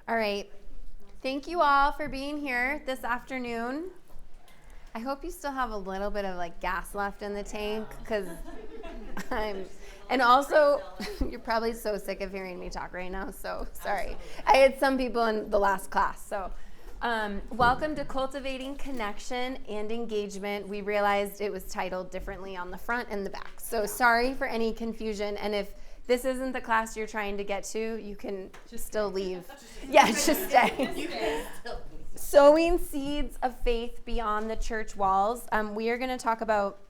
All right. Thank you all for being here this afternoon. I hope you still have a little bit of gas left in the tank because and also you're probably so sick of hearing me talk right now. So sorry. I had some people in the last class. So welcome to Cultivating Connection and Engagement. We realized it was titled differently on the front and the back. So sorry for any confusion. And if this isn't the class you're trying to get to, you can just still leave. Yeah, just stay. Sowing seeds of faith beyond the church walls. We are going to talk about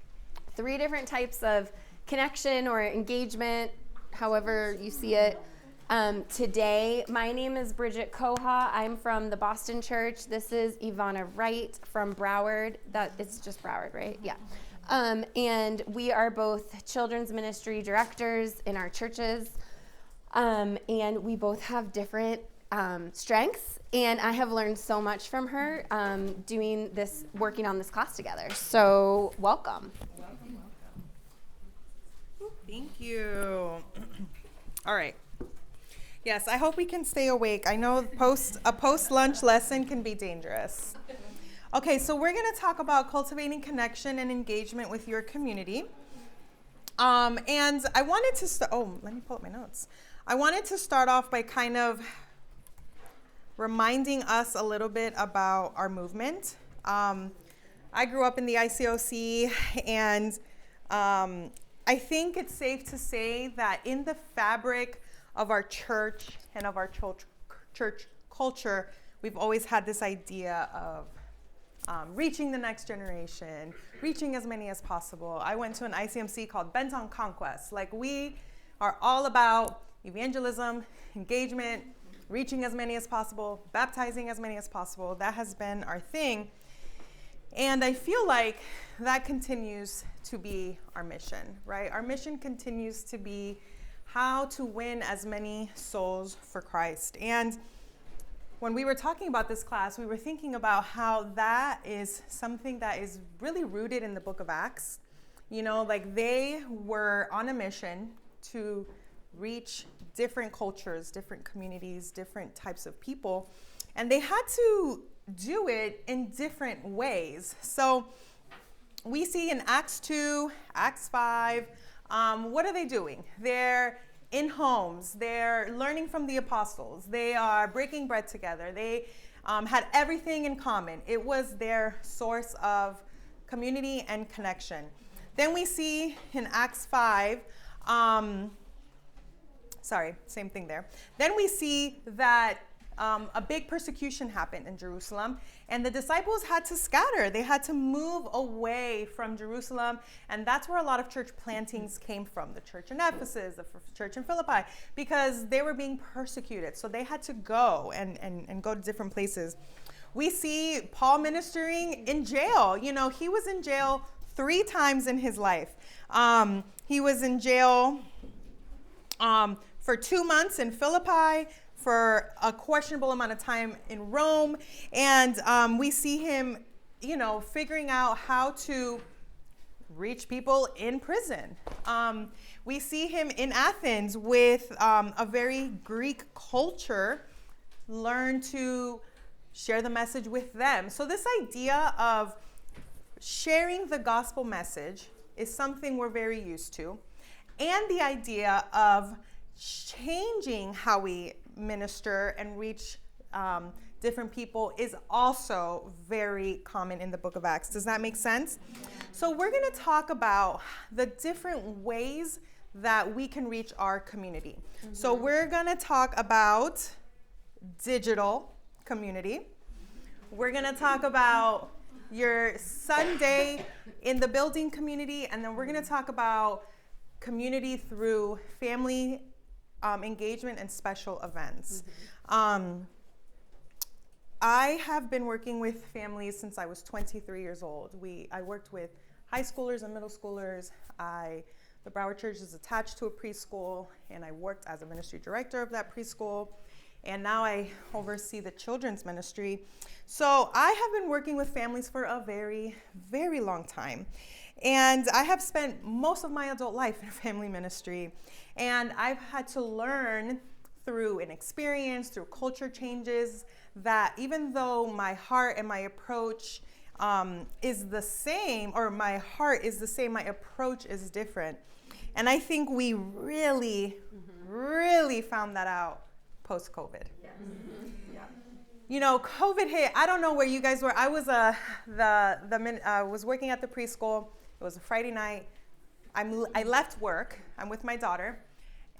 3 different types of connection or engagement, however you see it. Today, my name is Bridget Koha. I'm from the Boston Church. This is Ivana Wright from Broward. It's just Broward, right? Yeah. And we are both children's ministry directors in our churches. And we both have different strengths. And I have learned so much from her working on this class together. So welcome. Thank you. All right. Yes, I hope we can stay awake. I know a post-lunch lesson can be dangerous. Okay, so we're going to talk about cultivating connection and engagement with your community. And I wanted to let me pull up my notes. I wanted to start off by kind of reminding us a little bit about our movement. I grew up in the ICOC, and I think it's safe to say that in the fabric of our church and of our church culture, we've always had this idea of reaching the next generation, reaching as many as possible. I went to an ICMC called Bent on Conquest. We are all about evangelism, engagement, reaching as many as possible, baptizing as many as possible. That has been our thing. And I feel like that continues to be our mission, right? Our mission continues to be how to win as many souls for Christ. And when we were talking about this class, we were thinking about how that is something that is really rooted in the book of Acts. They were on a mission to reach different cultures, different communities, different types of people, and they had to do it in different ways. So we see in Acts 2, Acts 5, what are they doing? They're in homes. They're learning from the apostles. They are breaking bread together. They had everything in common. It was their source of community and connection. Then we see in Acts 5, same thing there. Then we see that a big persecution happened in Jerusalem, and the disciples had to scatter. They had to move away from Jerusalem, and that's where a lot of church plantings came from, the church in Ephesus, the church in Philippi, because they were being persecuted. So they had to go and go to different places. We see Paul ministering in jail. He was in jail 3 times in his life. He was in jail for 2 months in Philippi, for a questionable amount of time in Rome. And we see him, figuring out how to reach people in prison. We see him in Athens with a very Greek culture, learn to share the message with them. So this idea of sharing the gospel message is something we're very used to. And the idea of changing how we minister and reach different people is also very common in the book of Acts. Does that make sense? So we're going to talk about the different ways that we can reach our community. Mm-hmm. So we're going to talk about digital community. We're going to talk about your Sunday in the building community, and then we're going to talk about community through family engagement and special events. Mm-hmm. I have been working with families since I was 23 years old. I worked with high schoolers and middle schoolers. The Broward Church is attached to a preschool, and I worked as a ministry director of that preschool. And now I oversee the children's ministry. So I have been working with families for a very, very long time. And I have spent most of my adult life in family ministry. And I've had to learn through an experience, through culture changes, that even though my heart and my approach is the same, or my heart is the same, my approach is different. And I think we really found that out post-COVID. Yes. You know, COVID hit. I don't know where you guys were. I was was working at the preschool. It was a Friday night. I left work. I'm with my daughter,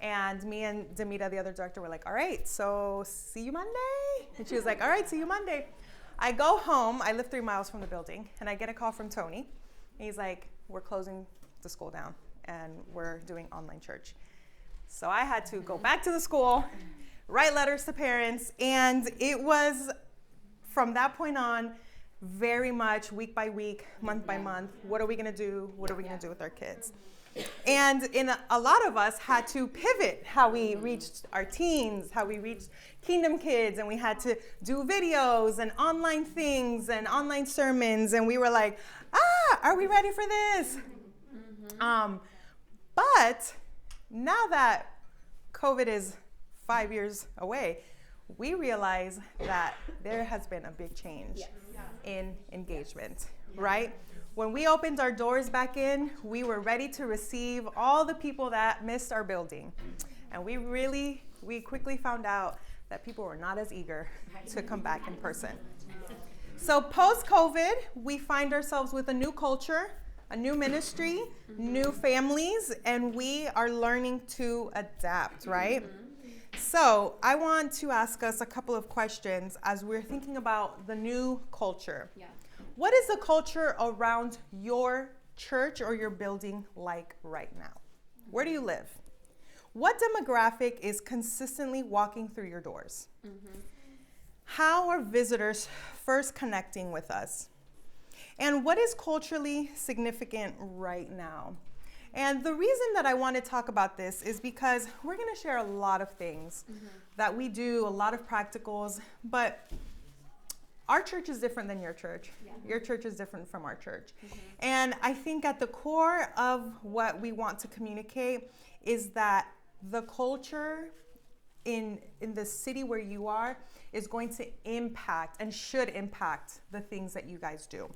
and me and Demita, the other director, were like, "All right, so see you Monday." And she was like, "All right, see you Monday." I go home. I live 3 miles from the building, and I get a call from Tony. And he's like, "We're closing the school down, and we're doing online church." So I had to go back to the school, write letters to parents, and it was from that point on very much week by week, month by month. What are we going to do? What are we going to do with our kids? And a lot of us had to pivot how we reached our teens, how we reached Kingdom Kids, and we had to do videos and online things and online sermons, and we were like, are we ready for this? But now that COVID is 5 years away, we realize that there has been a big change in engagement, right? When we opened our doors back in, we were ready to receive all the people that missed our building. And we quickly found out that people were not as eager to come back in person. So post-COVID, we find ourselves with a new culture, a new ministry, new families, and we are learning to adapt, right? So I want to ask us a couple of questions as we're thinking about the new culture. Yeah. What is the culture around your church or your building like right now? Where do you live? What demographic is consistently walking through your doors? How are visitors first connecting with us? And what is culturally significant right now? And the reason that I want to talk about this is because we're going to share a lot of things that we do, a lot of practicals, but our church is different than your church. Yeah. Your church is different from our church. And I think at the core of what we want to communicate is that the culture in the city where you are is going to impact and should impact the things that you guys do.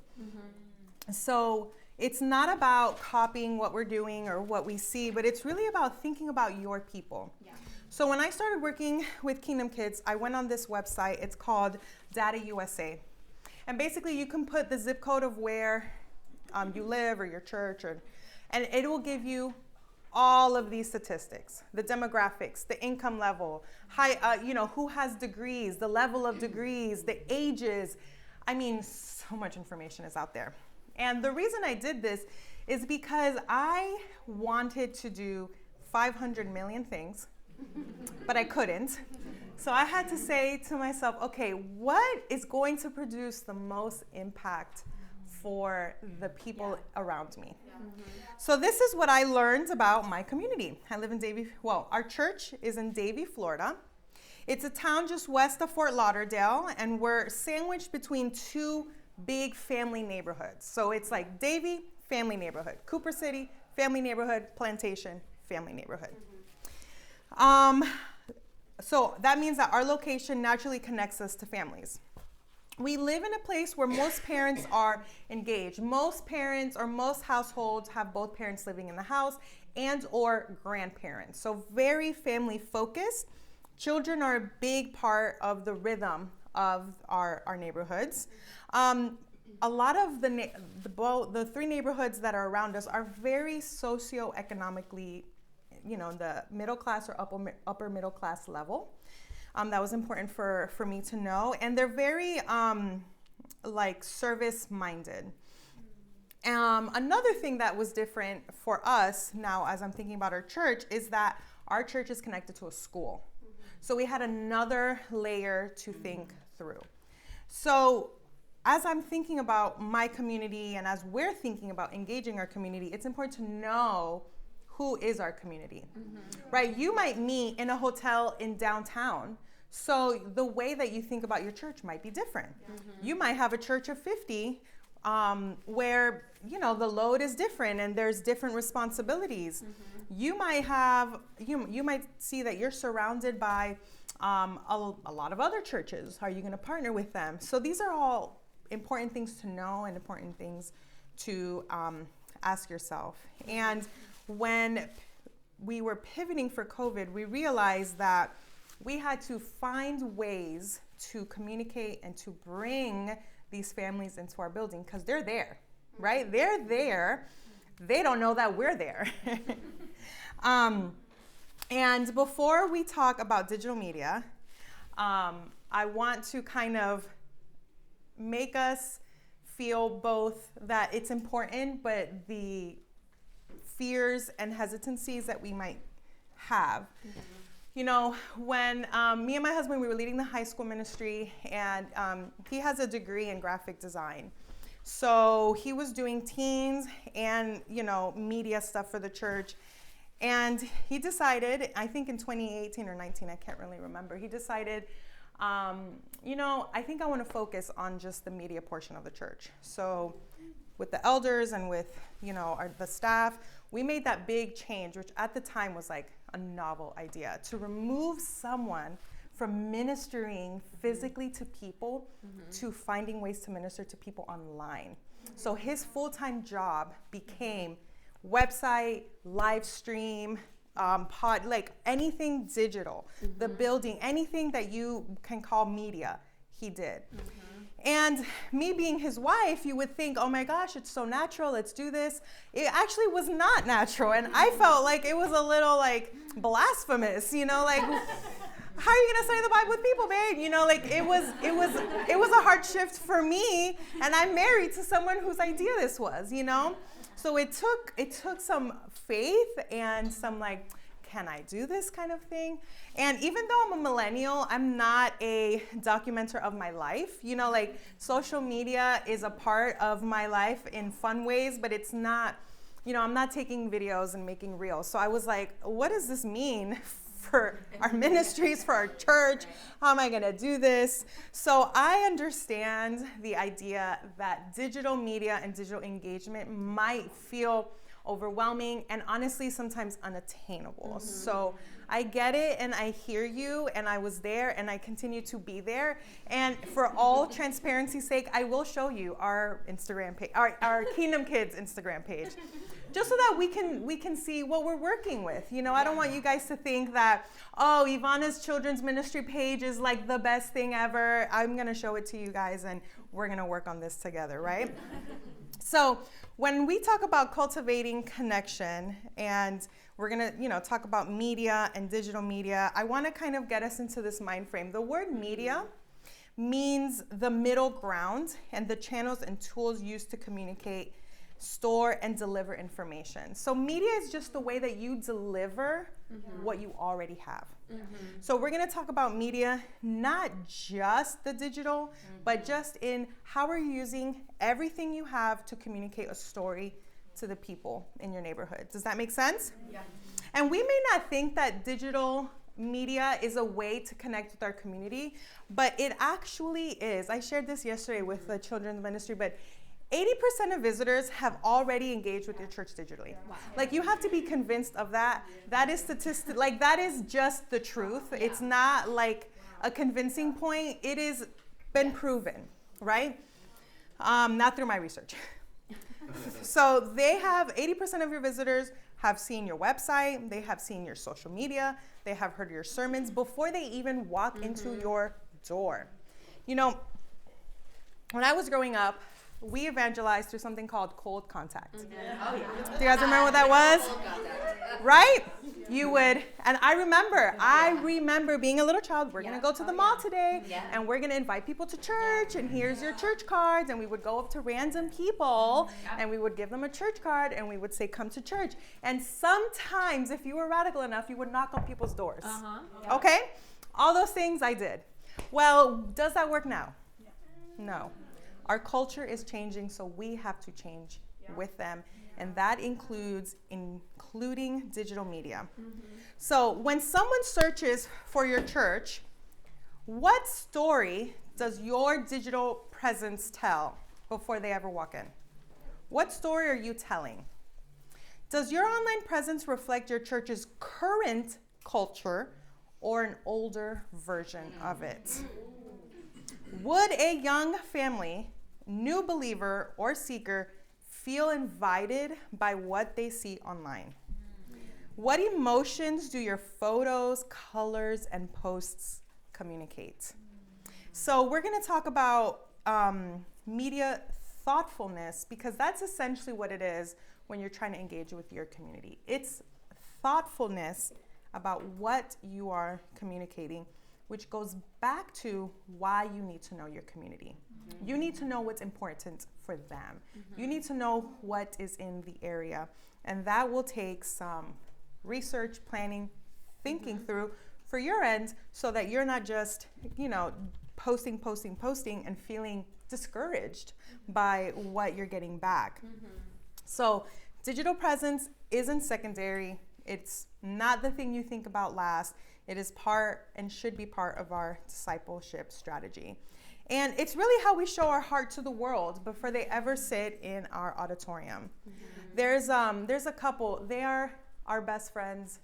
So it's not about copying what we're doing or what we see, but it's really about thinking about your people. Yeah. So when I started working with Kingdom Kids, I went on this website. It's called Data USA. And basically you can put the zip code of where you live or your church, and it will give you all of these statistics, the demographics, the income level, who has degrees, the level of degrees, the ages. I mean, so much information is out there. And the reason I did this is because I wanted to do 500 million things, but I couldn't. So I had to say to myself, okay, what is going to produce the most impact for the people around me? So this is what I learned about my community. I live in Davie, our church is in Davie, Florida. It's a town just west of Fort Lauderdale, and we're sandwiched between two big family neighborhoods. So it's like Davie, family neighborhood, Cooper City, family neighborhood, Plantation, family neighborhood. So that means that our location naturally connects us to families. We live in a place where most parents are engaged. Most parents or most households have both parents living in the house and or grandparents. So very family focused. Children are a big part of the rhythm of our neighborhoods. A lot of the three neighborhoods that are around us are very socioeconomically, the middle class or upper middle class level. That was important for me to know. And they're very service minded. Another thing that was different for us now, as I'm thinking about our church, is that our church is connected to a school. So we had another layer to think through. So as I'm thinking about my community and as we're thinking about engaging our community, it's important to know who is our community, right? You might meet in a hotel in downtown. So the way that you think about your church might be different. You might have a church of 50 where, the load is different and there's different responsibilities. You might see that you're surrounded by a lot of other churches. Are you going to partner with them? So these are all important things to know and important things to ask yourself. And when we were pivoting for COVID, we realized that we had to find ways to communicate and to bring these families into our building because they're there, right? They're there. They don't know that we're there. And before we talk about digital media, I want to kind of make us feel both that it's important, but the fears and hesitancies that we might have. Mm-hmm. You know, when me and my husband, we were leading the high school ministry, and he has a degree in graphic design. So he was doing teens and, media stuff for the church. And he decided, I think in 2018 or 19, I can't really remember, he decided, I think I want to focus on just the media portion of the church. So with the elders and with, the staff, we made that big change, which at the time was like a novel idea, to remove someone from ministering physically to people to finding ways to minister to people online. So his full-time job became website, live stream, like anything digital, the building, anything that you can call media, he did. And me being his wife, you would think, oh my gosh, it's so natural, let's do this. It actually was not natural. And I felt like it was a little like blasphemous, like, how are you gonna study the Bible with people, babe? It was a hard shift for me, and I'm married to someone whose idea this was, So it took some faith and some like, can I do this kind of thing? And even though I'm a millennial, I'm not a documenter of my life. Social media is a part of my life in fun ways, but it's not, I'm not taking videos and making reels. So I was like, what does this mean for our ministries, for our church? How am I gonna do this? So I understand the idea that digital media and digital engagement might feel overwhelming and honestly sometimes unattainable. So I get it and I hear you, and I was there and I continue to be there. And for all transparency's sake, I will show you our Instagram page, our Kingdom Kids Instagram page, just so that we can see what we're working with. I don't want you guys to think that, oh, Ivana's children's ministry page is like the best thing ever. I'm gonna show it to you guys and we're gonna work on this together, right? So when we talk about cultivating connection, and we're gonna, talk about media and digital media, I wanna kind of get us into this mind frame. The word media means the middle ground and the channels and tools used to communicate, store, and deliver information. So media is just the way that you deliver what you already have. So we're going to talk about media, not just the digital, but just in how are you using everything you have to communicate a story to the people in your neighborhood. Does that make sense? Yeah. And we may not think that digital media is a way to connect with our community, but it actually is. I shared this yesterday with the children's ministry, but 80% of visitors have already engaged with your church digitally. Wow. Like, you have to be convinced of that. That is statistic. Like, that is just the truth. Yeah. It's not like a convincing point. It has been proven, right? Not through my research. So they have 80% of your visitors have seen your website. They have seen your social media. They have heard your sermons before they even walk into your door. When I was growing up, we evangelized through something called cold contact. Oh, yeah. Do you guys remember what that was? Right? You would, and I remember being a little child, we're going to go to the mall today, and we're going to invite people to church, and here's your church cards, and we would go up to random people, and we would give them a church card, and we would say, come to church. And sometimes, if you were radical enough, you would knock on people's doors. Okay? All those things I did. Well, does that work now? No. Our culture is changing, so we have to change with them, and that including digital media. So when someone searches for your church, what story does your digital presence tell before they ever walk in? What story are you telling? Does your online presence reflect your church's current culture or an older version of it? Would a young family, new believer, or seeker feel invited by what they see online? What emotions do your photos, colors, and posts communicate? So we're going to talk about media thoughtfulness, because that's essentially what it is when you're trying to engage with your community. It's thoughtfulness about what you are communicating, which goes back to why you need to know your community. You need to know what's important for them. You need to know what is in the area. And that will take some research, planning, thinking through for your end, so that you're not just, posting and feeling discouraged by what you're getting back. So digital presence isn't secondary. It's not the thing you think about last. It is part and should be part of our discipleship strategy. And it's really how we show our heart to the world before they ever sit in our auditorium. There's a couple. They are our best friends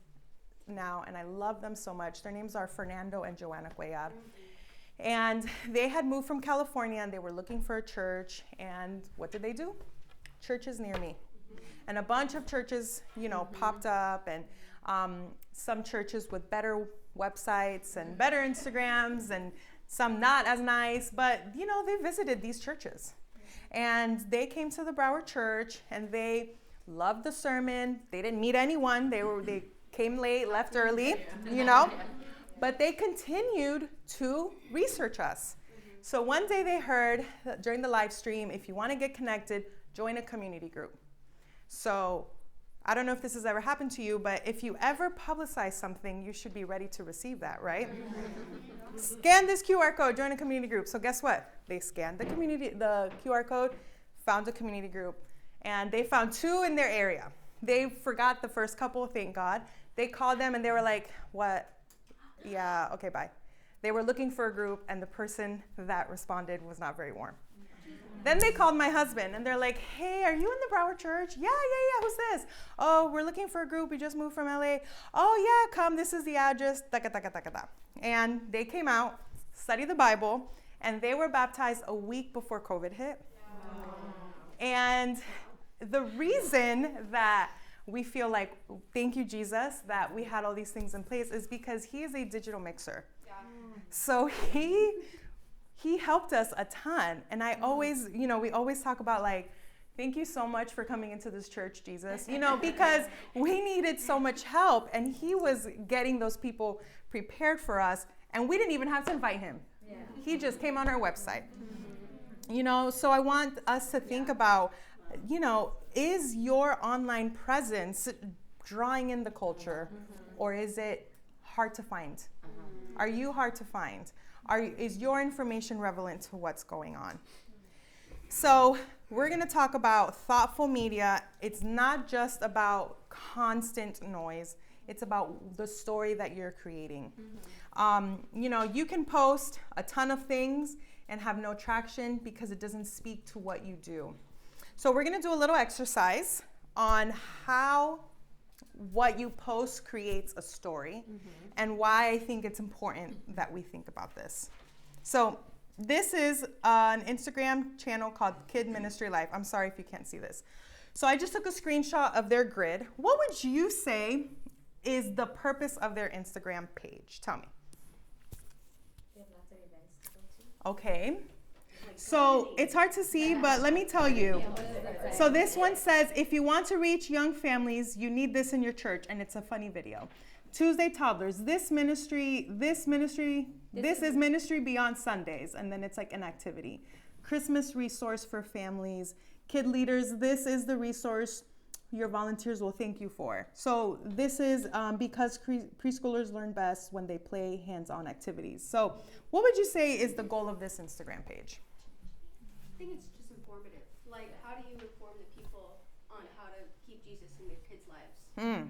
now, and I love them so much. Their names are Fernando and Joanna Cuellar. And they had moved from California, and they were looking for a church. And what did they do? Churches near me. And a bunch of churches, popped up, and some churches with better websites and better Instagrams, and some not as nice, but they visited these churches. And they came to the Broward Church, and they loved the sermon. They didn't meet anyone. They came late, left early, but they continued to research us. So one day they heard during the live stream, if you want to get connected, join a community group. So I don't know if this has ever happened to you, but if you ever publicize something, you should be ready to receive that, right? Scan this QR code, join a community group. So guess what? They scanned the QR code, found a community group, and they found 2 in their area. They forgot the first couple, thank God. They called them and they were like, what? Yeah, okay, bye. They were looking for a group, and the person that responded was not very warm. Then they called my husband, and they're like, hey, are you in the Broward Church? Yeah, who's this? Oh, we're looking for a group. We just moved from LA. Oh, yeah, come. This is the address. And they came out, studied the Bible, and they were baptized a week before COVID hit. Wow. And the reason that we feel like, thank you, Jesus, that we had all these things in place is because he is a digital mixer. Yeah. So he helped us a ton. And I always, we always talk about thank you so much for coming into this church, Jesus, because we needed so much help, and he was getting those people prepared for us, and we didn't even have to invite him. Yeah. He just came on our website. So I want us to think about, is your online presence drawing in the culture, or is it hard to find? Are you hard to find? Is your information relevant to what's going on? So we're going to talk about thoughtful media. It's not just about constant noise. It's about the story that you're creating. You can post a ton of things and have no traction because it doesn't speak to what you do. So we're going to do a little exercise on how what you post creates a story, and why I think it's important that we think about this. So this is an Instagram channel called Kid Ministry Life. I'm sorry if you can't see this. So I just took a screenshot of their grid. What would you say is the purpose of their Instagram page? Tell me. They have lots of events to go to. Okay. So it's hard to see, but let me tell you. So this one says, if you want to reach young families, you need this in your church, and it's a funny video. Tuesday toddlers, this is ministry beyond Sundays, and then it's like an activity. Christmas resource for families. Kid leaders, this is the resource your volunteers will thank you for. So this is because preschoolers learn best when they play hands-on activities. So what would you say is the goal of this Instagram page? I think it's just informative. Like, how do you inform the people on how to keep Jesus in their kids' lives?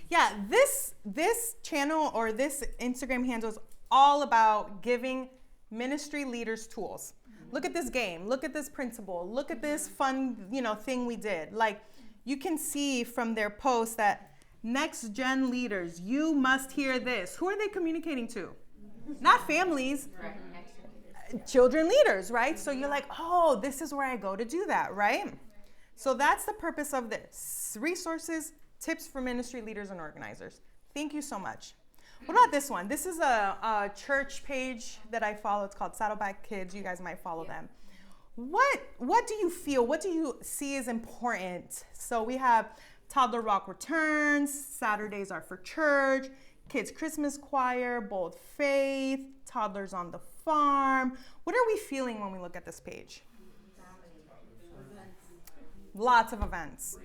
Yeah, this channel or this Instagram handle is all about giving ministry leaders tools. Look at this game. Look at this principle. Look at this fun, thing we did. Like, you can see from their posts that next gen leaders, you must hear this. Who are they communicating to? Not families, children leaders, right? So you're like, oh, this is where I go to do that, right? So that's the purpose of this. Resources, tips for ministry leaders and organizers. Thank you so much. What about this one? This is a church page that I follow. It's called Saddleback Kids. You guys might follow them. What do you feel? What do you see as important? So we have Toddler Rock Returns, Saturdays are for church, Kids Christmas Choir, Bold Faith, Toddlers on the Farm. What are we feeling when we look at this page? Lots of events.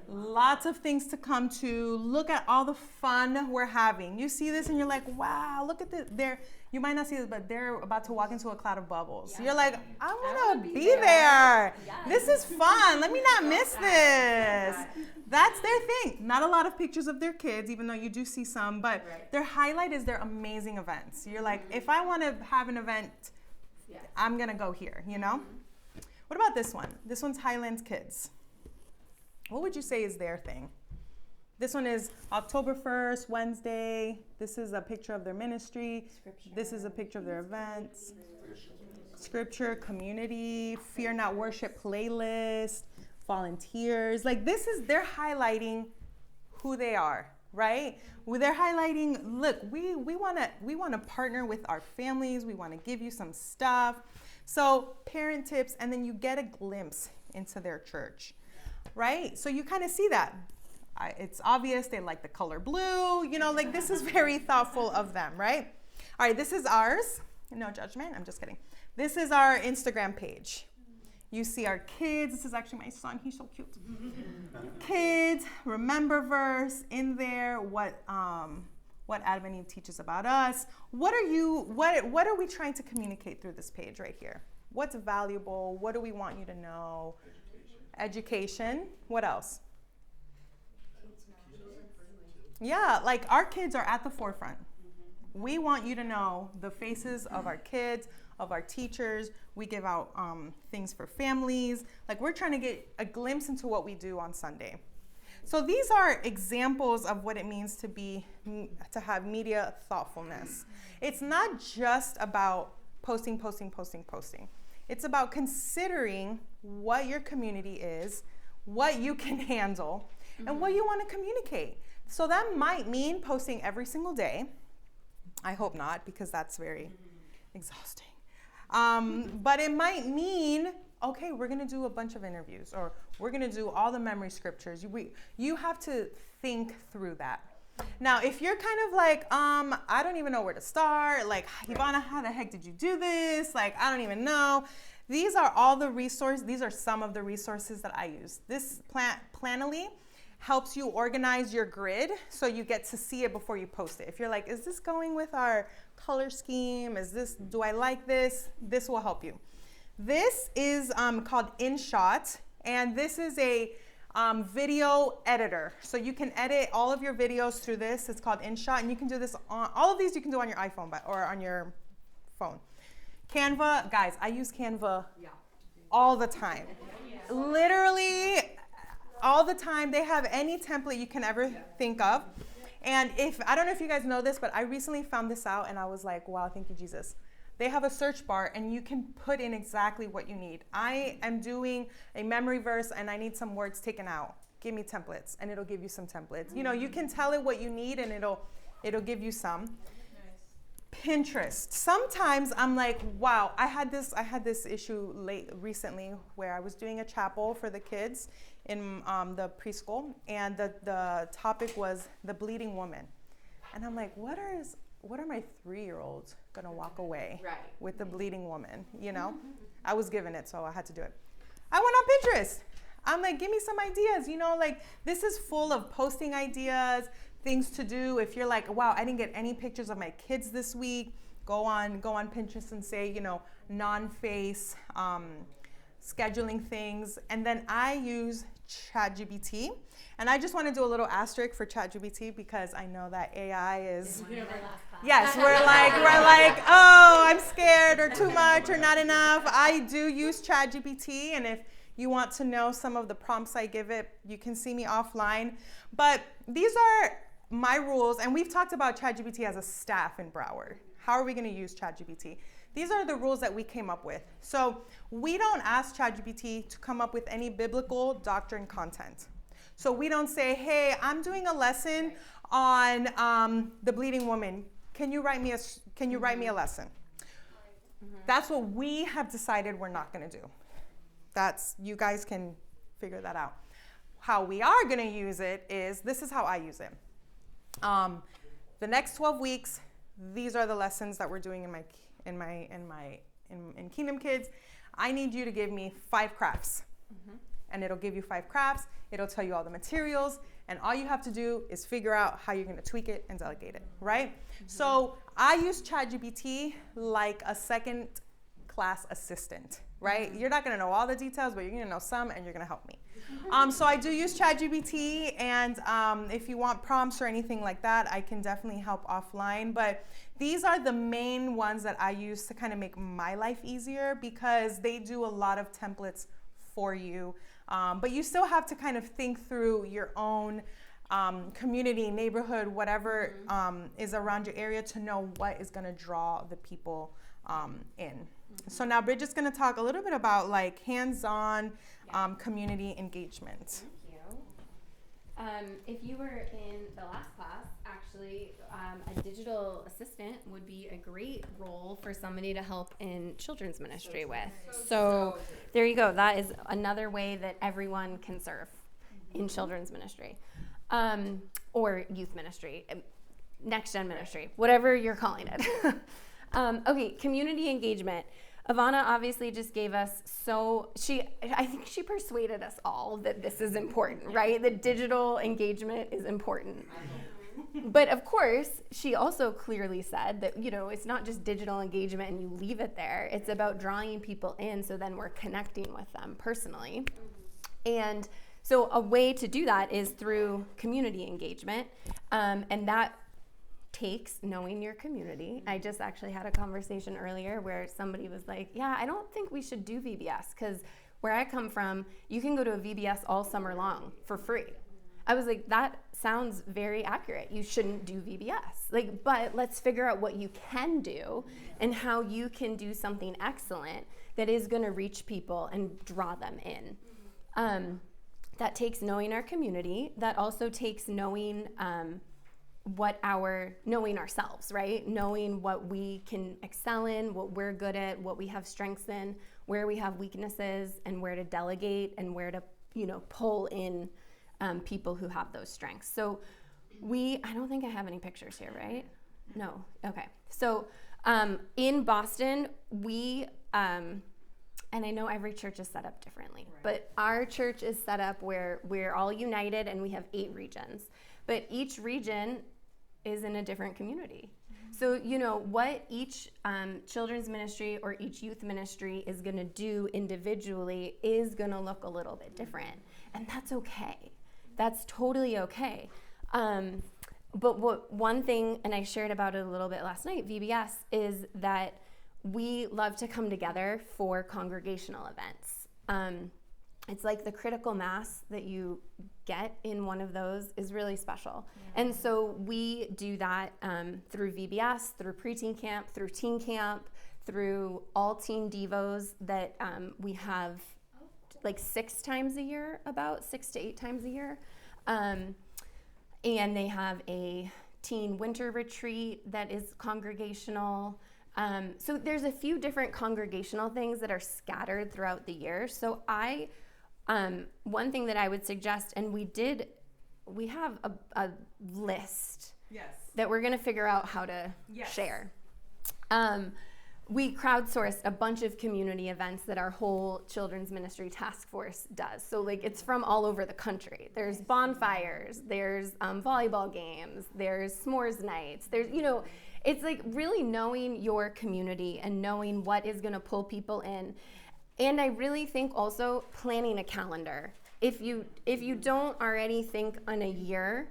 Lots of things to come to. Look at all the fun we're having. You see this and you're like, wow, look at this. You might not see this, but they're about to walk into a cloud of bubbles. Yeah. You're like, I want to be there. Yes. This is fun. Let me not miss this. That's their thing. Not a lot of pictures of their kids, even though you do see some, but their highlight is their amazing events. You're like, if I want to have an event, I'm going to go here, you know? What about this one? This one's Highlands Kids. What would you say is their thing? This one is October 1st, Wednesday. This is a picture of their ministry. Scripture. This is a picture of their events. Scripture, community, Fear Not Worship playlist, volunteers. Like they're highlighting who they are, right? They're highlighting, look, we want to partner with our families. We want to give you some stuff. So parent tips, and then you get a glimpse into their church, right? So you kind of see that. It's obvious they like the color blue, you know, like this is very thoughtful of them, right? All right, this is ours. No judgment, I'm just kidding. This is our Instagram page. You see our kids. This is actually my son, he's so cute. Kids, remember verse in there, what Adam and Eve teaches about us. What are we trying to communicate through this page right here? What's valuable? What do we want you to know? Education. What else? Yeah, like our kids are at the forefront. We want you to know the faces of our kids, of our teachers. We give out things for families. Like we're trying to get a glimpse into what we do on Sunday. So these are examples of what it means to have media thoughtfulness. It's not just about posting. It's about considering what your community is, what you can handle, and what you want to communicate. So that might mean posting every single day. I hope not, because that's very exhausting. But it might mean, okay, we're going to do a bunch of interviews, or we're going to do all the memory scriptures. You have to think through that. Now, if you're kind of like, I don't even know where to start. Like, Ivana, how the heck did you do this? Like, I don't even know. These are all the resources. These are some of the resources that I use. This Planoly helps you organize your grid so you get to see it before you post it. If you're like, is this going with our color scheme? Do I like this? This will help you. This is called InShot, and this is a video editor. So you can edit all of your videos through this. It's called InShot, and you can do this on, all of these you can do on your iPhone or on your phone. Canva, guys, I use Canva all the time. Literally, all the time. They have any template you can ever think of. And I don't know if you guys know this, but I recently found this out and I was like, wow, thank you, Jesus. They have a search bar and you can put in exactly what you need. I am doing a memory verse and I need some words taken out. Give me templates, and it'll give you some templates. You know, you can tell it what you need and it'll give you some. Pinterest. Sometimes I'm like, wow, I had this issue recently where I was doing a chapel for the kids in the preschool, and the topic was the bleeding woman. And I'm like, what are my 3-year-olds gonna walk away with the bleeding woman, you know? I was given it, so I had to do it. I went on Pinterest. I'm like, give me some ideas, you know, like this is full of posting ideas, things to do. If you're like, wow, I didn't get any pictures of my kids this week, go on Pinterest and say, you know, non-face, scheduling things. And then I use ChatGPT. And I just want to do a little asterisk for ChatGPT because I know that AI is, yes, we're like, oh, I'm scared or too much or not enough. I do use ChatGPT, and if you want to know some of the prompts I give it, you can see me offline. But these are my rules, and we've talked about ChatGPT as a staff in Broward. How are we going to use ChatGPT? These are the rules that we came up with. So we don't ask ChatGPT to come up with any biblical doctrine content. So we don't say, hey, I'm doing a lesson on the bleeding woman. Can you write me a lesson? That's what we have decided we're not going to do. You guys can figure that out. How we are going to use it is, this is how I use it. The next 12 weeks, these are the lessons that we're doing in Kingdom Kids. I need you to give me 5 crafts. And it'll give you 5 crafts. It'll tell you all the materials. And all you have to do is figure out how you're going to tweak it and delegate it, right? So I use ChatGPT like a second class assistant, right? You're not going to know all the details, but you're going to know some, and you're going to help me. So I do use ChatGPT, and if you want prompts or anything like that, I can definitely help offline. But these are the main ones that I use to kind of make my life easier, because they do a lot of templates for you. But you still have to kind of think through your own community, neighborhood, whatever is around your area, to know what is going to draw the people in. So now Bridget's going to talk a little bit about like hands-on community engagement. Thank you. If you were in the last class, actually, a digital assistant would be a great role for somebody to help in children's ministry with. So there you go. That is another way that everyone can serve in children's ministry, or youth ministry, next gen ministry, whatever you're calling it. Okay, community engagement. Ivana obviously just gave us I think she persuaded us all that this is important, right? That digital engagement is important. But of course, she also clearly said that, it's not just digital engagement and you leave it there. It's about drawing people in, so then we're connecting with them personally. And so a way to do that is through community engagement, and that takes knowing your community. I just actually had a conversation earlier where somebody was like, yeah, I don't think we should do VBS, because where I come from, you can go to a VBS all summer long for free. I was like, that sounds very accurate. You shouldn't do VBS. But let's figure out what you can do and how you can do something excellent that is going to reach people and draw them in. That takes knowing our community. That also takes knowing knowing ourselves, right? Knowing what we can excel in, what we're good at, what we have strengths in, where we have weaknesses, and where to delegate and where to, pull in people who have those strengths. So I don't think I have any pictures here, right? No. Okay. So in Boston, we, and I know every church is set up differently, but our church is set up where we're all united and we have 8 regions. But each region is in a different community. So, what each children's ministry or each youth ministry is going to do individually is going to look a little bit different. And that's okay. That's totally okay. But one thing, and I shared about it a little bit last night, VBS, is that we love to come together for congregational events. It's like the critical mass that you get in one of those is really special. Yeah. And so we do that through VBS, through preteen camp, through teen camp, through all teen devos that we have like 6 times a year, about 6 to 8 times a year. And they have a teen winter retreat that is congregational. So there's a few different congregational things that are scattered throughout the year. So one thing that I would suggest, and we have a list that we're going to figure out how to share. We crowdsourced a bunch of community events that our whole children's ministry task force does. So it's from all over the country. There's bonfires, there's volleyball games, there's s'mores nights, there's, it's really knowing your community and knowing what is going to pull people in. And I really think also planning a calendar. If you don't already think on a year,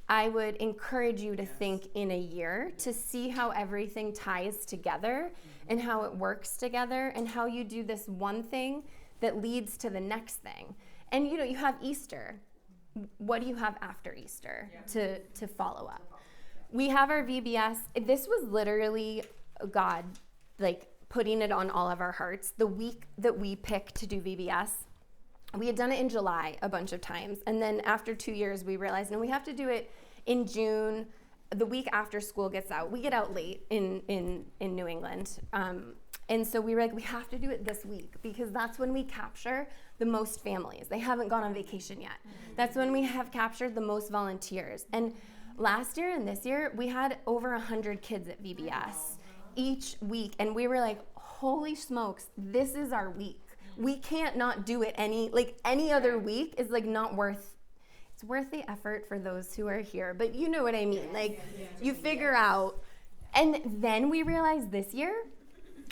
I would encourage you to think in a year to see how everything ties together and how it works together and how you do this one thing that leads to the next thing. And you have Easter. What do you have after Easter to follow up? We have our VBS. This was literally God like putting it on all of our hearts. The week that we picked to do VBS, we had done it in July a bunch of times. And then after 2 years, we realized, no, we have to do it in June, the week after school gets out. We get out late in New England. And so we were like, we have to do it this week because that's when we capture the most families. They haven't gone on vacation yet. That's when we have captured the most volunteers. And last year and this year, we had over 100 kids at VBS each week. And we were like, holy smokes, this is our week. We can't not do it any other week is like not worth, it's worth the effort for those who are here. But you know what I mean? Like you figure out. And then we realized this year,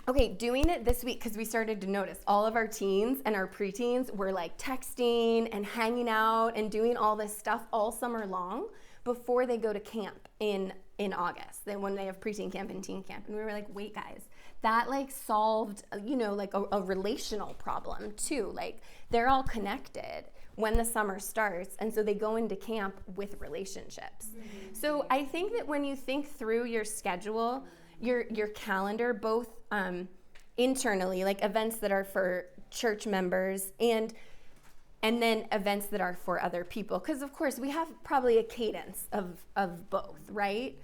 okay, doing it this week, because we started to notice all of our teens and our preteens were like texting and hanging out and doing all this stuff all summer long before they go to camp in August, then when they have preteen camp and teen camp. And we were like, wait guys, that like solved, like a relational problem too. Like they're all connected when the summer starts. And so they go into camp with relationships. Mm-hmm. So I think that when you think through your schedule, your calendar, both internally, like events that are for church members and then events that are for other people. Because of course we have probably a cadence of both, right?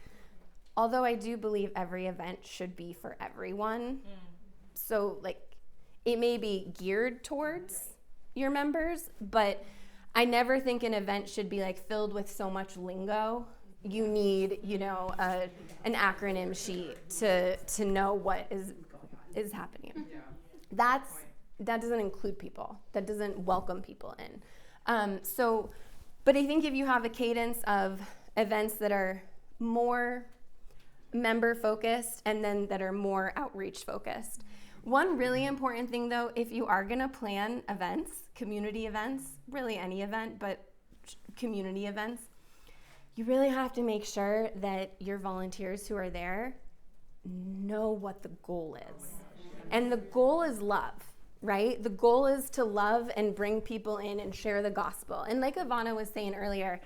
Although I do believe every event should be for everyone. So like it may be geared towards your members, but I never think an event should be like filled with so much lingo. You need, an acronym sheet to know what is happening. That doesn't include people. That doesn't welcome people in. But I think if you have a cadence of events that are more member focused and then that are more outreach focused. One really important thing though, if you are gonna plan events, community events, really any event, but community events, you really have to make sure that your volunteers who are there know what the goal is. And the goal is love, right? The goal is to love and bring people in and share the gospel. And like Ivana was saying earlier,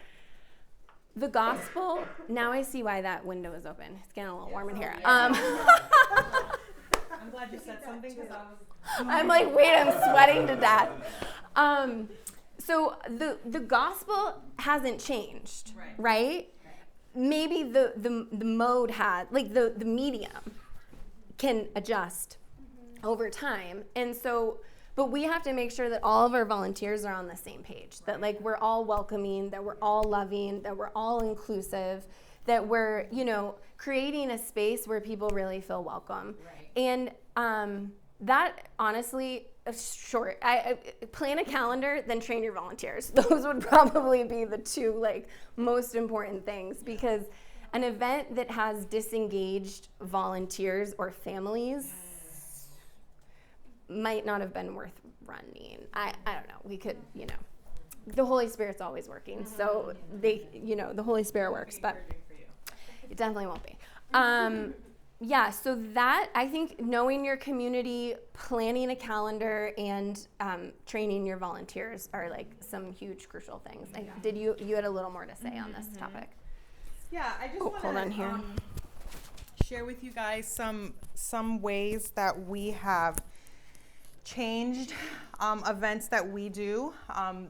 the gospel, now I see why that window is open. It's getting a little warm in here. I'm glad you said something because I'm like, wait, I'm sweating to death. So the gospel hasn't changed, right? Maybe the mode had, like the medium can adjust over time. And so, but we have to make sure that all of our volunteers are on the same page, that like we're all welcoming, that we're all loving, that we're all inclusive, that we're, creating a space where people really feel welcome. And that honestly, short. I plan a calendar, then train your volunteers. Those would probably be the two most important things, because an event that has disengaged volunteers or families might not have been worth running. I don't know. We could, the Holy Spirit's always working. So the Holy Spirit works, but it definitely won't be. So that, I think knowing your community, planning a calendar, and training your volunteers are some huge crucial things. You had a little more to say on this topic? Yeah, I just hold on here. Share with you guys some ways that we have changed events that we do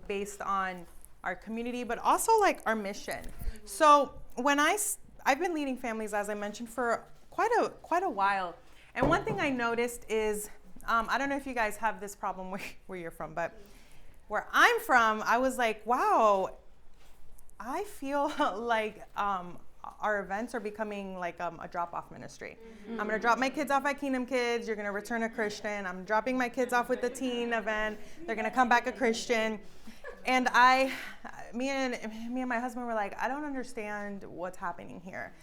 based on our community, but also our mission. So when I've been leading families, as I mentioned, for quite a while. And one thing I noticed is, I don't know if you guys have this problem where you're from, but where I'm from, I was like, wow, I feel like our events are becoming a drop-off ministry. Mm-hmm. I'm gonna drop my kids off at Kingdom Kids, you're gonna return a Christian. I'm dropping my kids off with the teen event, they're gonna come back a Christian. And me and my husband were like, I don't understand what's happening here.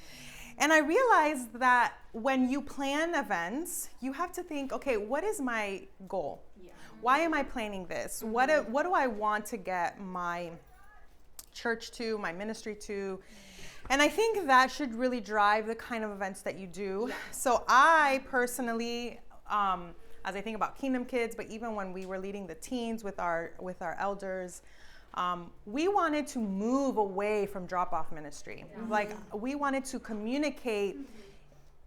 And I realized that when you plan events, you have to think, okay, what is my goal? Yeah. Why am I planning this? Mm-hmm. What do I want to get my church to, my ministry to? And I think that should really drive the kind of events that you do. Yeah. So I personally as I think about Kingdom Kids, but even when we were leading the teens with our elders, we wanted to move away from drop-off ministry. Like, we wanted to communicate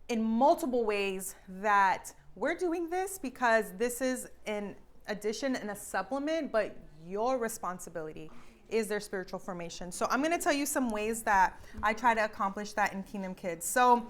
in multiple ways that we're doing this because this is an addition and a supplement, but your responsibility is their spiritual formation. So I'm going to tell you some ways that I try to accomplish that in Kingdom Kids. So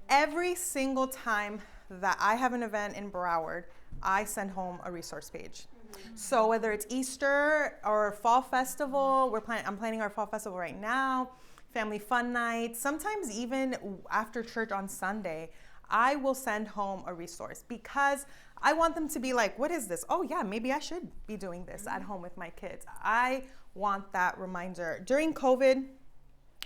every single time that I have an event in Broward, I send home a resource page. So whether it's Easter or Fall Festival, I'm planning our Fall Festival right now, family fun night, sometimes even after church on Sunday, I will send home a resource because I want them to be like, what is this? Oh yeah, maybe I should be doing this at home with my kids. I want that reminder. During COVID,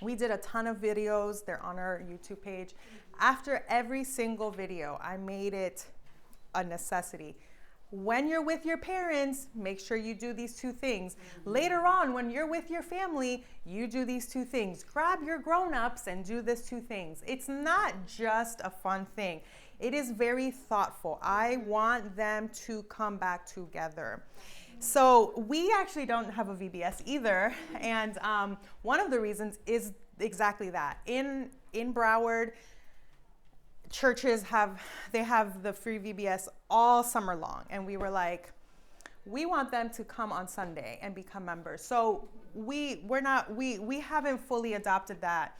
we did a ton of videos. They're on our YouTube page. After every single video, I made it a necessity. When you're with your parents, make sure you do these two things. Later on, when you're with your family, you do these two things. Grab your grown-ups and do these two things. It's not just a fun thing. It is very thoughtful. I want them to come back together. So we actually don't have a VBS either. And one of the reasons is exactly that. In Broward, churches have the free VBS all summer long, and we were like, we want them to come on Sunday and become members. So we haven't fully adopted that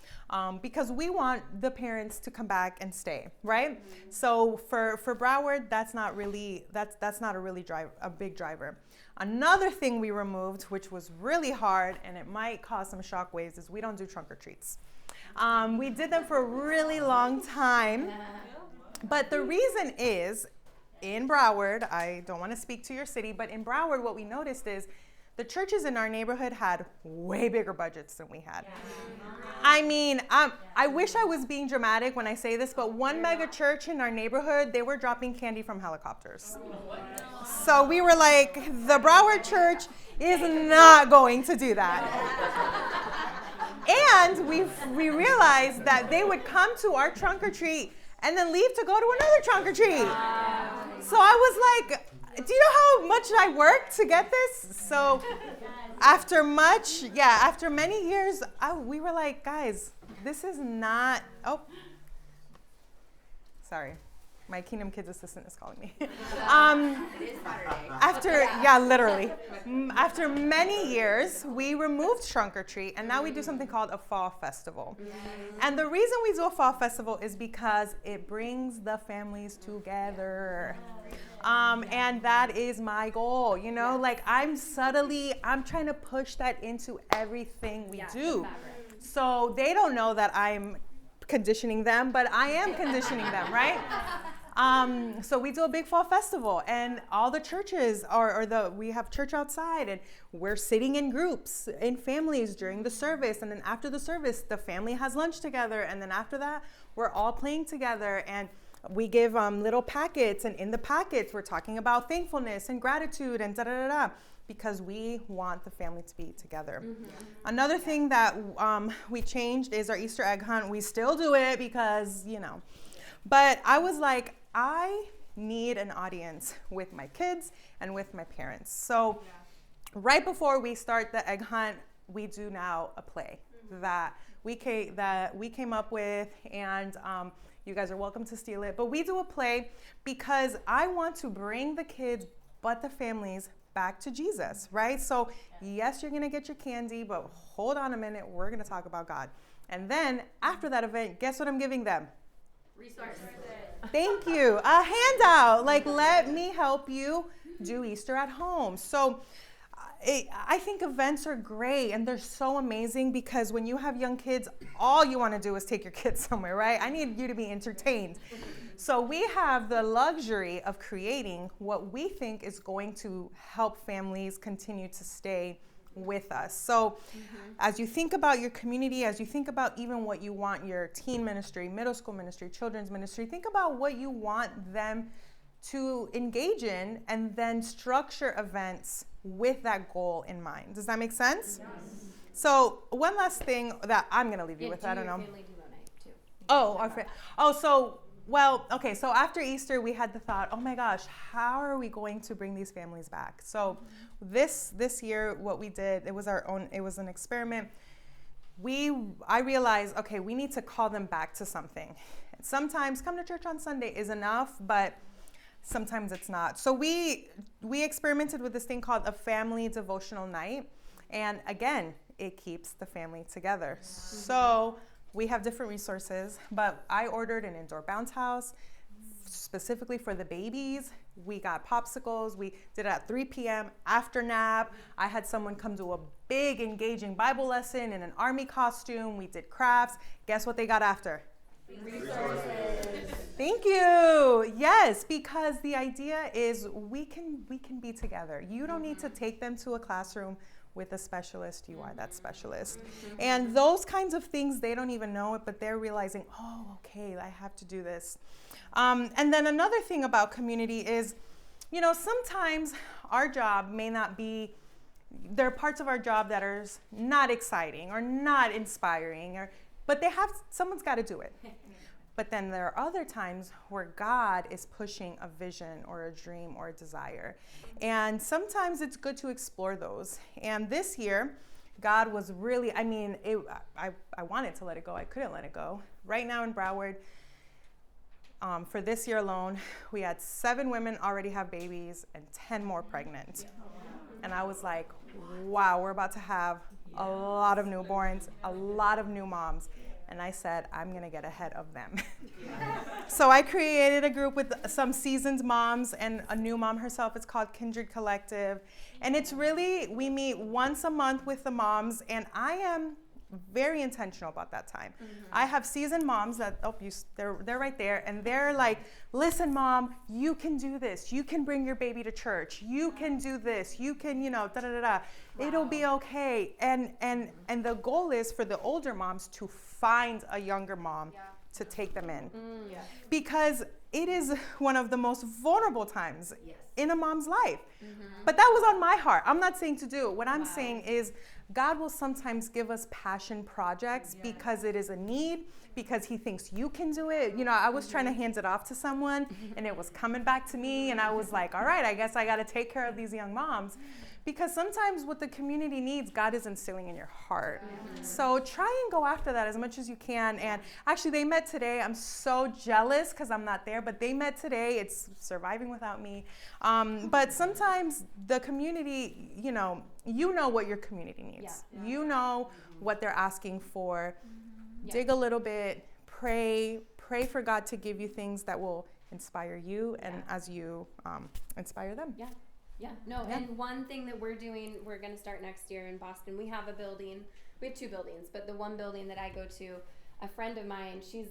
because we want the parents to come back and stay, right? So for Broward, that's not a big driver. Another thing we removed, which was really hard, and it might cause some shockwaves, is we don't do trunk or treats. We did them for a really long time, but the reason is, in Broward, I don't want to speak to your city, but in Broward, what we noticed is the churches in our neighborhood had way bigger budgets than we had. I mean, I wish I was being dramatic when I say this, but one mega church in our neighborhood, they were dropping candy from helicopters. So we were like, the Broward church is not going to do that. And we realized that they would come to our trunk or treat and then leave to go to another trunk or treat. So I was like, do you know how much I worked to get this? So after many years, we were like, guys, this is not, sorry. My Kingdom Kids assistant is calling me. It is Saturday. Literally. After many years, we removed trunk or treat, and now we do something called a fall festival. And the reason we do a fall festival is because it brings the families together. And that is my goal, like I'm trying to push that into everything we do. So they don't know that I'm conditioning them, but I am conditioning them, right? So we do a big fall festival, and all the churches we have church outside, and we're sitting in groups, in families during the service, and then after the service, the family has lunch together, and then after that, we're all playing together, and we give little packets, and in the packets, we're talking about thankfulness and gratitude and because we want the family to be together. Another thing that we changed is our Easter egg hunt. We still do it because, but I was like, I need an audience with my kids and with my parents. So right before we start the egg hunt, we do now a play that we came up with, and you guys are welcome to steal it. But we do a play because I want to bring the kids, but the families, back to Jesus, right? So yes, you're going to get your candy, but hold on a minute. We're going to talk about God. And then after that event, guess what I'm giving them? Resources. Thank you. A handout. Like, let me help you do Easter at home. So I think events are great, and they're so amazing because when you have young kids, all you want to do is take your kids somewhere, right? I need you to be entertained. So we have the luxury of creating what we think is going to help families continue to stay with us. So as you think about your community, as you think about even what you want your teen ministry, middle school ministry, children's ministry, think about what you want them to engage in, and then structure events with that goal in mind. Does that make sense? Yes. So one last thing that I'm going to leave you with, I don't know. Family duo night too. So Well, okay, so after Easter, we had the thought, oh my gosh, how are we going to bring these families back? So this year, what we did, it was an experiment. I realized, okay, we need to call them back to something. Sometimes come to church on Sunday is enough, but sometimes it's not. So we experimented with this thing called a family devotional night. And again, it keeps the family together. So we have different resources, but I ordered an indoor bounce house specifically for the babies. We got popsicles. We did it at 3 p.m. after nap. I had someone come do a big engaging Bible lesson in an army costume. We did crafts. Guess what they got after? Resources. Thank you. Yes, because the idea is we can be together. You don't need to take them to a classroom with a specialist. You are that specialist. And those kinds of things, they don't even know it, but they're realizing, oh, okay, I have to do this. And then another thing about community is, sometimes our job may not be, there are parts of our job that are not exciting or not inspiring, but someone's got to do it. But then there are other times where God is pushing a vision or a dream or a desire. And sometimes it's good to explore those. And this year, God was really, I wanted to let it go. I couldn't let it go. Right now in Broward, for this year alone, we had 7 women already have babies and 10 more pregnant. And I was like, wow, we're about to have a lot of newborns, a lot of new moms. And I said, I'm going to get ahead of them. So I created a group with some seasoned moms and a new mom herself. It's called Kindred Collective. And it's really, we meet once a month with the moms, and I am very intentional about that time. I have seasoned moms that, they're right there, and they're like, listen, Mom, you can do this. You can bring your baby to church. You can do this. You can, da-da-da-da. It'll be okay. And the goal is for the older moms to find a younger mom to take them in. Because it is one of the most vulnerable times in a mom's life. But that was on my heart. I'm not saying to do it. What I'm saying is God will sometimes give us passion projects because it is a need, because he thinks you can do it. I was trying to hand it off to someone and it was coming back to me, and I was like, all right, I guess I got to take care of these young moms. Because sometimes what the community needs, God is instilling in your heart. So try and go after that as much as you can. And actually, they met today. I'm so jealous because I'm not there, but they met today. It's surviving without me. But sometimes the community, you know what your community needs. You know what they're asking for. Dig a little bit. Pray for God to give you things that will inspire you, and as you inspire them. And one thing that we're doing, we're going to start next year in Boston. We have 2 buildings, but the one building that I go to, a friend of mine, she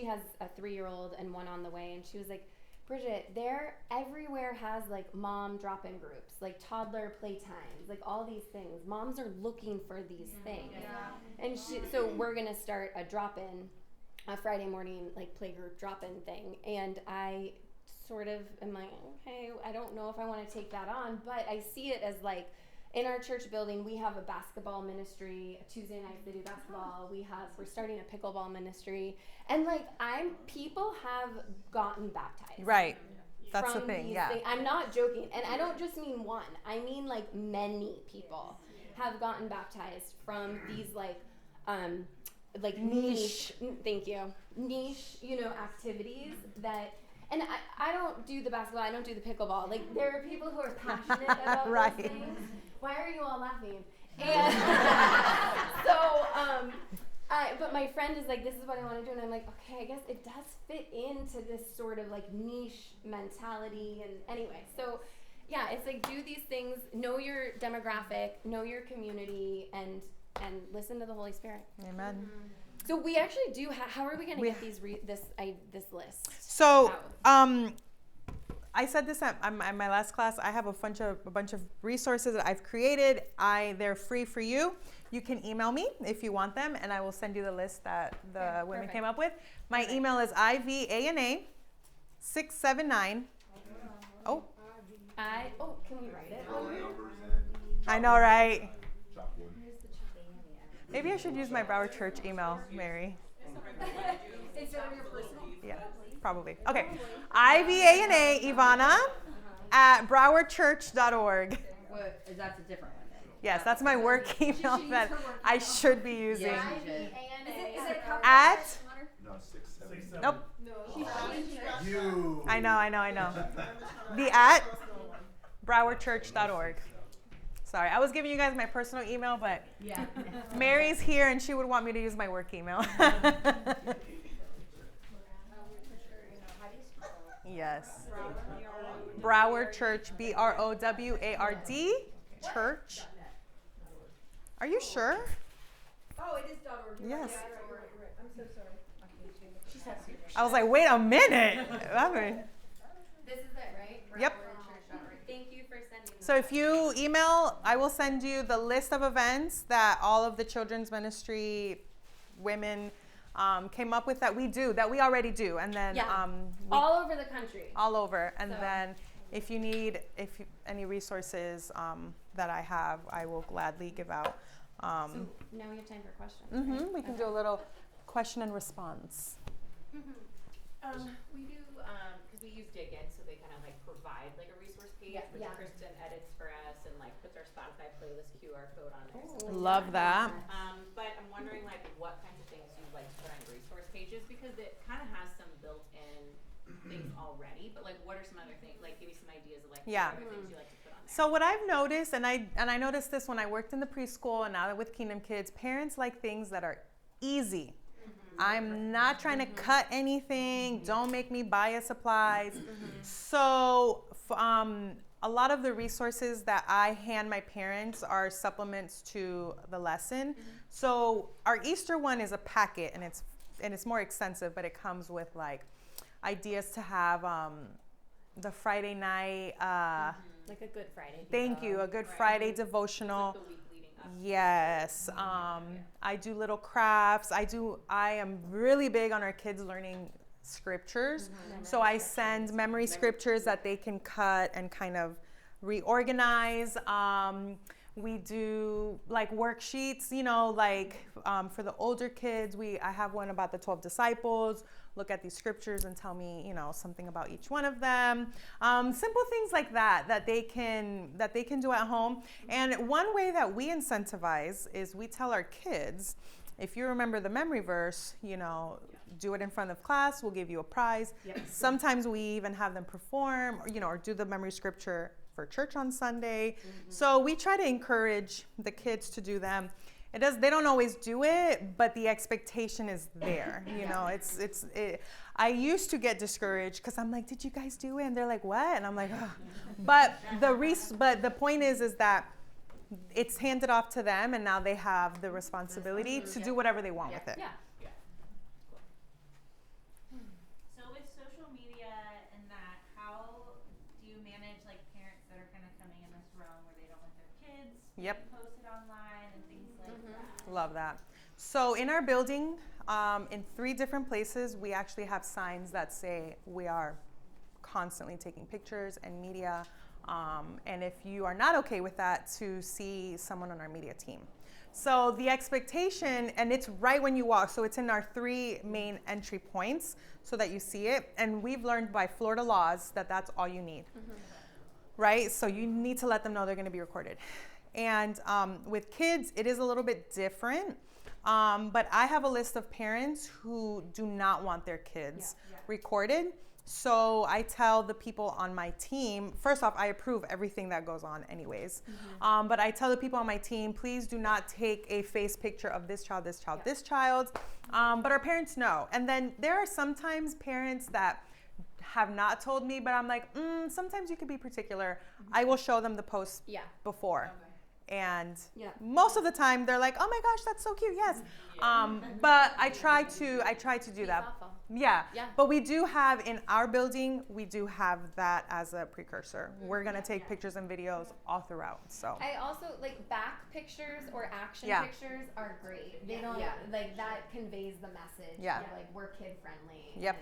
has a 3-year-old and one on the way, and she was like, Bridget, everywhere has like mom drop-in groups, like toddler playtimes, like all these things. Moms are looking for these things. And so we're going to start a drop-in, a Friday morning like playgroup drop-in thing. And I sort of am like, okay, I don't know if I want to take that on, but I see it as like, in our church building, we have a basketball ministry. Tuesday nights they do basketball. We're starting a pickleball ministry, and like people have gotten baptized. Right, that's the thing. Yeah, I'm not joking, and I don't just mean one. I mean like many people have gotten baptized from these like niche. Thank you. Niche, activities that. And I don't do the basketball. I don't do the pickleball. Like, there are people who are passionate about those things. Why are you all laughing? And but my friend is like, this is what I want to do. And I'm like, okay, I guess it does fit into this sort of like niche mentality. And anyway, so yeah, it's like, do these things, know your demographic, know your community, and listen to the Holy Spirit. Amen. So we actually do. How are we going to get this list? So I said this at my last class. I have a bunch of resources that I've created. They're free for you. You can email me if you want them, and I will send you the list that the women came up with. My email is ivana679. Can we write it? I know, right? Maybe I should use my Broward Church email, Mary. Instead of your personal? Yeah. Probably. Okay. IVANA, Ivana, at browardchurch.org. What, is that a different one then? Yes, that's my work email that I should be using. Yeah, she should. Is it a couple At, No, 6, 7. nope. No. You. I know. The at browardchurch.org. Sorry, I was giving you guys my personal email, but Yeah. Mary's here and she would want me to use my work email. Yes. Broward Church, BROWARD, church. Are you sure? Oh, it is .org. Yes. Yeah, right. I'm so sorry. I was like, wait a minute. I mean, This is it, right? Yep. Browardchurch.org. Thank you for sending that. so if you email, I will send you the list of events that all of the children's ministry women came up with that we already do. And then Yeah. we- all over the country. all over. And So- then if you need any resources that I have, I will gladly give out. So now we have time for questions. We can do a little question and response. We do, because we use Dig In, so they kind of like provide like a resource page, which Yeah. Kristen edits for us and like puts our Spotify playlist QR code on there. So, Love that. but I'm wondering like what kinds of things you like to put on resource pages, because it kind of has some built-in things already, but like what are some other things, like give me some ideas of like Yeah. what other things you like to put on there. So what I've noticed, and I noticed this when I worked in the preschool and now that with Kingdom Kids, parents like things that are easy. I'm not trying to cut anything. Don't make me buy a supplies. So a lot of the resources that I hand my parents are supplements to the lesson. So our Easter one is a packet, and it's more extensive, but it comes with like ideas to have the Friday night. Like a Good Friday. Thank you, a Good Friday devotional. Like the week leading up. Yes, I do little crafts. I am really big on our kids learning scriptures. So I send memory scriptures that they can cut and kind of reorganize. We do like worksheets, like for the older kids, I have one about the 12 disciples. Look at these scriptures and tell me, something about each one of them. Simple things like that they can do at home. And one way that we incentivize is we tell our kids, if you remember the memory verse, do it in front of class, we'll give you a prize. Yep. Sometimes we even have them perform, or do the memory scripture for church on Sunday. So we try to encourage the kids to do them. They don't always do it, but the expectation is there. I used to get discouraged because I'm like, did you guys do it? And they're like, what? And I'm like, oh. But the point is that it's handed off to them, and now they have the responsibility to do whatever they want with it. Yeah. So with social media and that, how do you manage like parents that are kind of coming in this realm where they don't want their kids Yep. posted online and things like that? Love that. So in our building, in 3 different places, we actually have signs that say we are constantly taking pictures and media. And if you are not okay with that, to see someone on our media team. So the expectation, and it's right when you walk, so it's in our 3 main entry points so that you see it. And we've learned by Florida laws that that's all you need, right? So you need to let them know they're going to be recorded. And with kids, it is a little bit different. But I have a list of parents who do not want their kids recorded. So I tell the people on my team, first off, I approve everything that goes on anyways. But I tell the people on my team, please do not take a face picture of this child, this child, this child. But our parents know. And then there are sometimes parents that have not told me, but I'm like, sometimes you can be particular. I will show them the post before. And most of the time they're like, oh my gosh, that's so cute. Yes. But I try to do that. Yeah. But we do have in our building, we do have that as a precursor. We're going to take pictures and videos all throughout. So I also like back pictures or action pictures are great. They don't like that conveys the message. Yeah. Of, like we're kid friendly. Yep.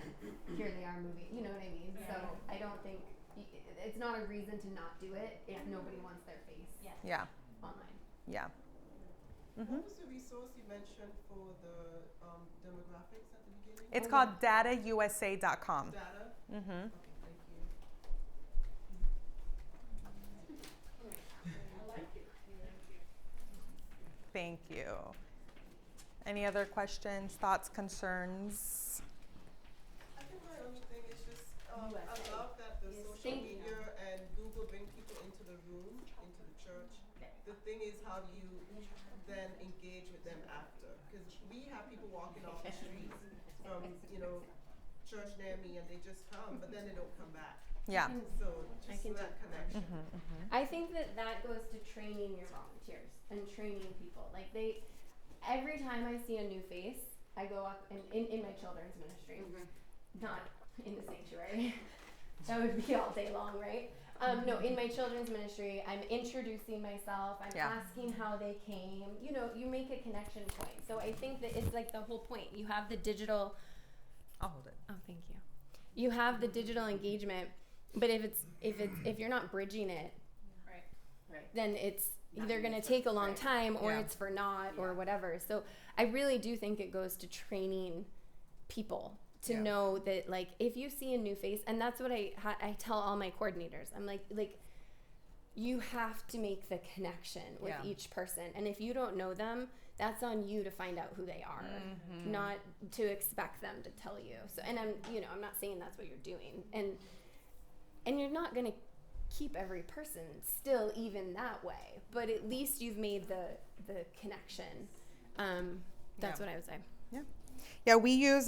And here they are moving. You know what I mean? So I don't think it's not a reason to not do it if nobody wants their face yeah. online. Yeah. Mhm. What was the resource you mentioned for the demographics at the beginning? It's called datausa.com. Data? Mm-hmm. Okay, thank you. Thank you. Any other questions, thoughts, concerns? I think my only thing is just, I love that the social Thank you. media and Google bring people into the room, into the church. The thing is, how do you then engage with them after? Because we have people walking off the street from, church near me, and they just come, but then they don't come back. Yeah. So I just can that connection. I think that goes to training your volunteers and training people. Like every time I see a new face, I go up and in my children's ministry, not in the sanctuary. That would be all day long, right? No, in my children's ministry, I'm introducing myself. I'm asking how they came. You make a connection point. So I think that it's like the whole point. You have the digital. I'll hold it. Oh, thank you. You have the digital engagement, but if you're not bridging it, Right. then it's either going to take a long time or it's for naught or whatever. So I really do think it goes to training people to know that, like, if you see a new face, and that's what I tell all my coordinators. I'm like you have to make the connection with each person, and if you don't know them, that's on you to find out who they are, not to expect them to tell you. So, and I'm not saying that's what you're doing, and you're not going to keep every person still even that way, but at least you've made the connection. That's what I would say. Yeah, we use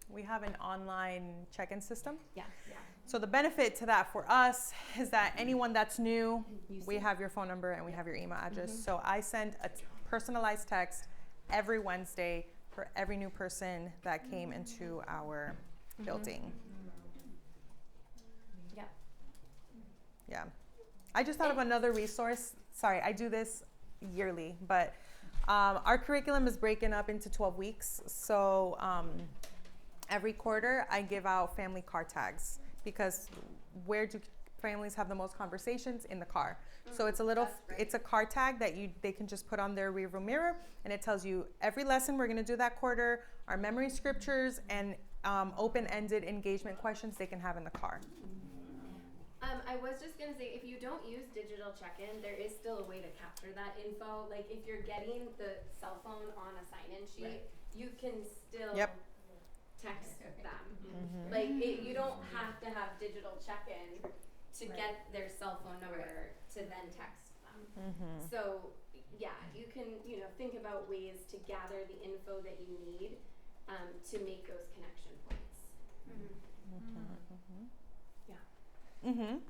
we have an online check-in system. Yeah. So the benefit to that for us is that anyone that's new, we have your phone number and we have your email address. So I send a personalized text every Wednesday for every new person that came into our building. Yeah. I just thought of another resource. Sorry, I do this yearly, but our curriculum is breaking up into 12 weeks. So every quarter I give out family car tags, because where do families have the most conversations? In the car. So it's a car tag that they can just put on their rearview mirror, and it tells you every lesson we're going to do that quarter, our memory scriptures, and open-ended engagement questions they can have in the car. I was just going to say, if you don't use digital check-in, there is still a way to capture that info. Like, if you're getting the cell phone on a sign-in sheet, you can still text them. Like, you don't have to have digital check-in to get their cell phone number to then text them. So, yeah, you can, think about ways to gather the info that you need to make those connection points.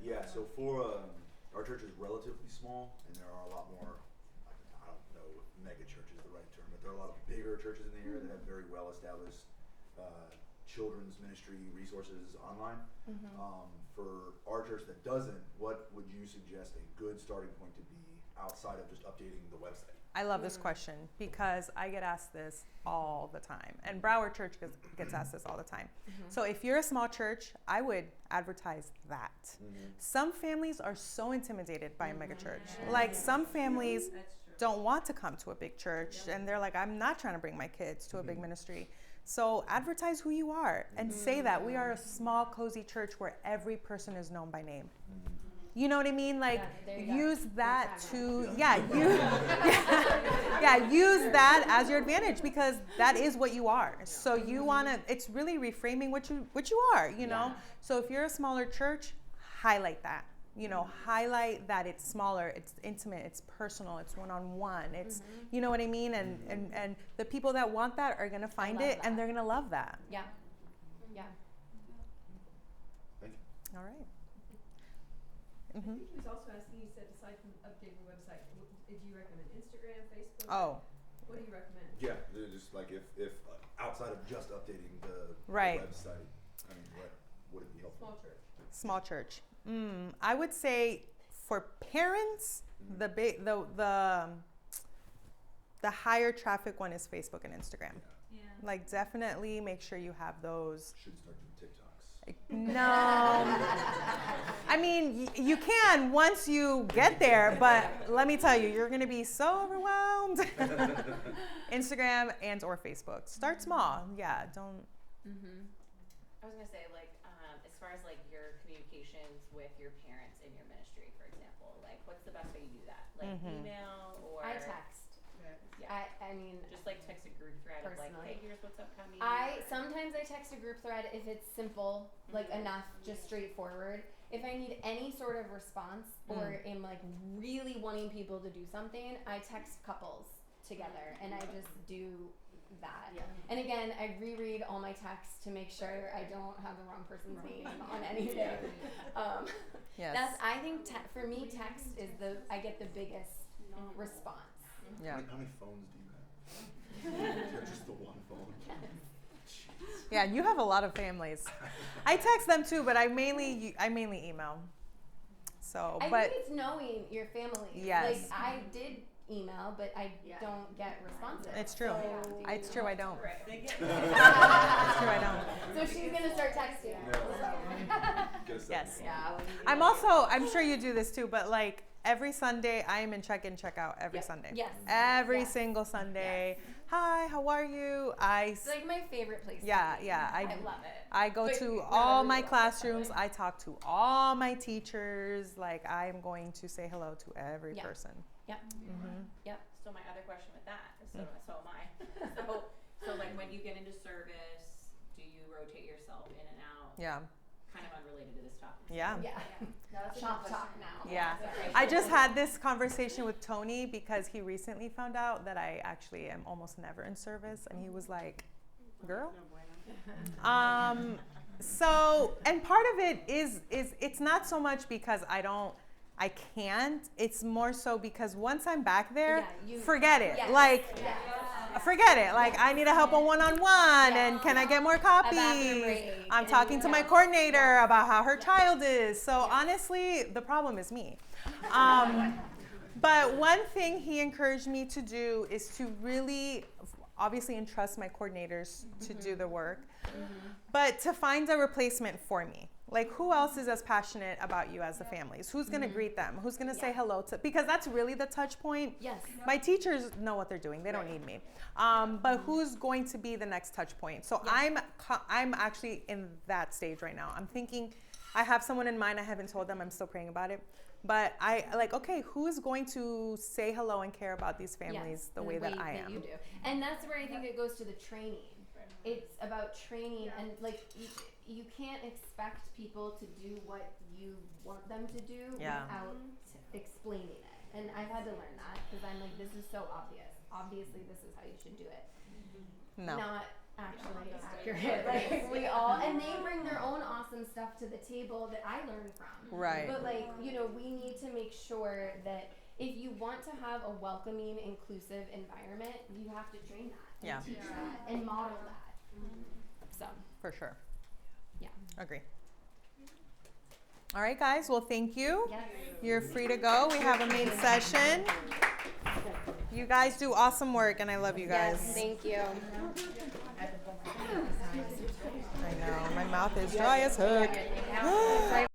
Yeah, so for our church is relatively small, and there are a lot more, I don't know if mega church is the right term, but there are a lot of bigger churches in the area that have very well established children's ministry resources online. For our church that doesn't, what would you suggest a good starting point to be outside of just updating the website? I love this question because I get asked this all the time, and Broward Church gets asked this all the time. So if you're a small church, I would advertise that. Some families are so intimidated by a mega church. Like, some families don't want to come to a big church, and they're like, I'm not trying to bring my kids to a big ministry. So advertise who you are and say that we are a small, cozy church where every person is known by name. You know what I mean? Like, use that to, use that as your advantage, because that is what you are. So you want to, it's really reframing what you are, you know? So if you're a smaller church, highlight that, highlight that it's smaller, it's intimate, it's personal, it's one-on-one, it's, you know what I mean? And the people that want that are going to find it, and they're going to love that. Yeah. Thank you. All right. I think he was also asking, you said, aside from updating the website, did you recommend Instagram, Facebook? Oh. What do you recommend? Yeah, just like if outside of just updating the website, I mean, what would it be helpful? Small church. I would say for parents, the higher traffic one is Facebook and Instagram. Yeah. Like, definitely make sure you have those. Should start doing TikToks. No. I I mean, you can once you get there, but let me tell you, you're going to be so overwhelmed. Instagram and or Facebook. Start small. Yeah, don't. I was gonna say, like, as far as like your communications with your parents in your ministry, for example, like, what's the best way you do that? Like email or I text. Yeah. I mean, Just like text a group thread of like, personally. hey, here's what's upcoming. Sometimes I text a group thread if it's simple, like enough, just straightforward. If I need any sort of response or am like really wanting people to do something, I text couples together and I just do that. Yeah. And again, I reread all my texts to make sure I don't have the wrong person's name on anything. Yes. I think for me, text is I get the biggest response. Yeah. How many phones do you have? You have just the one phone. Yeah, you have a lot of families. I text them too, but I mainly email. So, I but think it's knowing your family. Yes. Like I did email, but I don't get responses. it's true. So, It's true. I don't. Right. It's true. I don't. so she's gonna start texting. Yes. Yeah. I'm sure you do this too, but like every Sunday, I am in check-in, check-out every Sunday. Yes. Every Yes. single Sunday. Hi, how are you? It's like my favorite place. Yeah. I love it. I go But to not all everybody my else, classrooms. I talk to all my teachers. Like I am going to say hello to every Yeah. person. Yep. Yep. So my other question with that, so am I. so like when you get into service, do you rotate yourself in and out? Yeah. Kind of unrelated to this topic. Yeah. Yeah. Shop talk now. Yeah. I just had this conversation with Tony because he recently found out that I actually am almost never in service, and he was like, "Girl." So, and part of it is it's not so much because I can't. It's more so because once I'm back there, forget it. Yes. Like, Yes. forget it. Like, I need a help on one-on-one, and can I get more copies? break, I'm and talking to my coordinator about how her child is. So honestly, the problem is me. But one thing he encouraged me to do is to really, obviously, entrust my coordinators to do the work, but to find a replacement for me. Like, who else is as passionate about you as the families? Who's going to greet them? Who's going to say hello to? Because that's really the touch point. Yes. My teachers know what they're doing. They don't need me. But who's going to be the next touch point? So I'm actually in that stage right now. I'm thinking, I have someone in mind. I haven't told them. I'm still praying about it. But okay, who's going to say hello and care about these families the way that I am? You do. And that's where I think it goes to the training. It's about training, and like you can't expect people to do what you want them to do without explaining it. And I've had to learn that because I'm like, this is so obvious. Obviously, this is how you should do it. No. Not actually accurate. Like we all, and they bring their own awesome stuff to the table that I learn from. Right. But like, we need to make sure that if you want to have a welcoming, inclusive environment, you have to train that and teach that and model that. So For sure. yeah. Agree. All right, guys. Well, thank you. Yes. You're free to go. We have a main session. You guys do awesome work, and I love you guys. Yes, thank you. I know. My mouth is dry as heck.